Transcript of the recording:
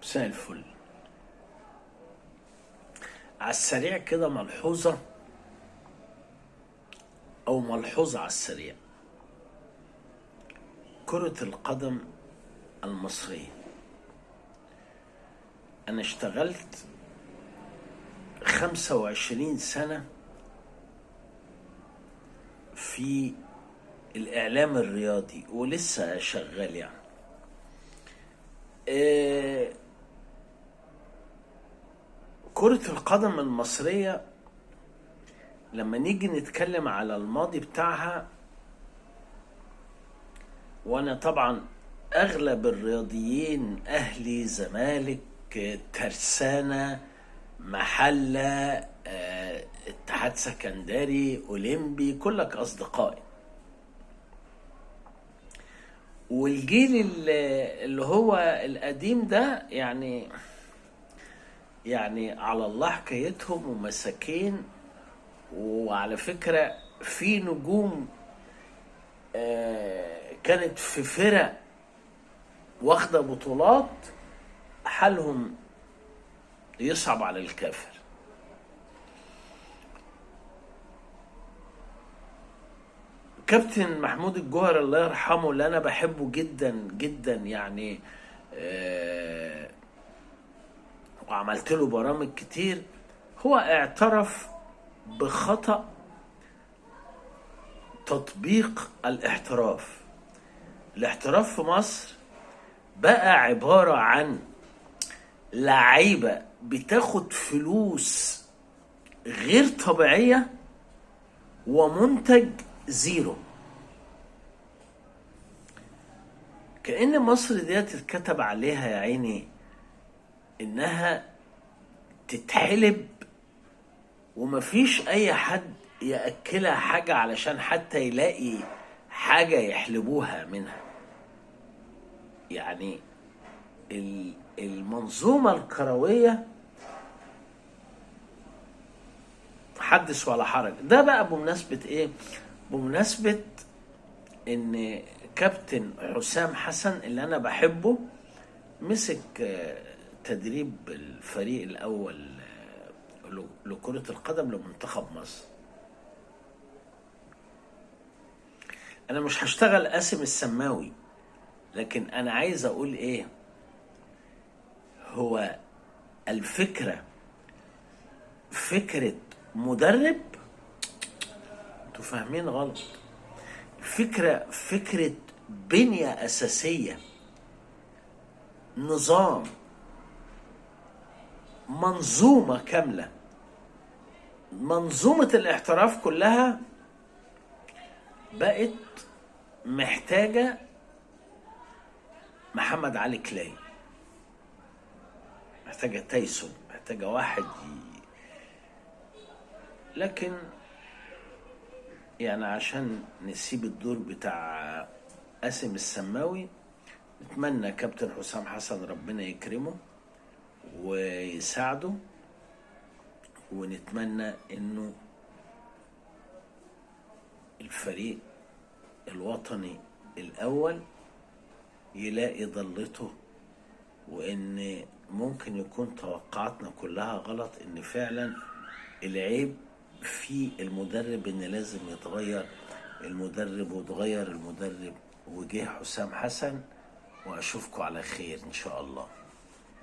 مساء الفل. على السريع كده ملحوظة أو ملحوظة على السريع: كرة القدم المصرية. أنا اشتغلت 25 سنة في الإعلام الرياضي ولسه شغال يعني. كرة القدم المصرية لما نيجي نتكلم على الماضي بتاعها، وانا طبعا اغلب الرياضيين اهلي، زمالك، ترسانة، محلة، اتحاد سكندري، اولمبي، كلك اصدقائي. والجيل اللي هو القديم ده يعني على الله حكايتهم ومساكين. وعلى فكرة في نجوم كانت في فرق واخدة بطولات حالهم يصعب على الكافر. كابتن محمود الجوهر الله يرحمه، اللي انا بحبه جدا جدا يعني، وعملت له برامج كتير، هو اعترف بخطأ تطبيق الاحتراف. الاحتراف في مصر بقى عبارة عن لعيبة بتاخد فلوس غير طبيعية ومنتج زيرو. كأن مصر ديت اتكتب عليها يا عيني انها تتحلب، ومفيش اي حد يأكلها حاجة علشان حتى يلاقي حاجة يحلبوها منها. يعني المنظومة الكروية حدث ولا حرج. ده بقى بمناسبة ايه؟ بمناسبة ان كابتن حسام حسن اللي انا بحبه مسك تدريب الفريق الاول لكرة القدم لمنتخب مصر. انا مش هشتغل قاسم السماوي، لكن انا عايز اقول ايه، هو الفكرة فكرة مدرب؟ انتوا فاهمين غلط. فكرة بنية اساسية، نظام، منظومة كاملة. منظومة الاحتراف كلها بقت محتاجة محمد علي كلاي، محتاجة تايسون، محتاجة واحد لكن يعني عشان نسيب الدور بتاع قاسم السماوي، نتمنى كابتن حسام حسن ربنا يكرمه ويساعده، ونتمنى انه الفريق الوطني الاول يلاقي ضلته، وان ممكن يكون توقعاتنا كلها غلط، ان فعلا العيب في المدرب، ان لازم يتغير المدرب، وتغير المدرب وجه حسام حسن. واشوفكم على خير ان شاء الله.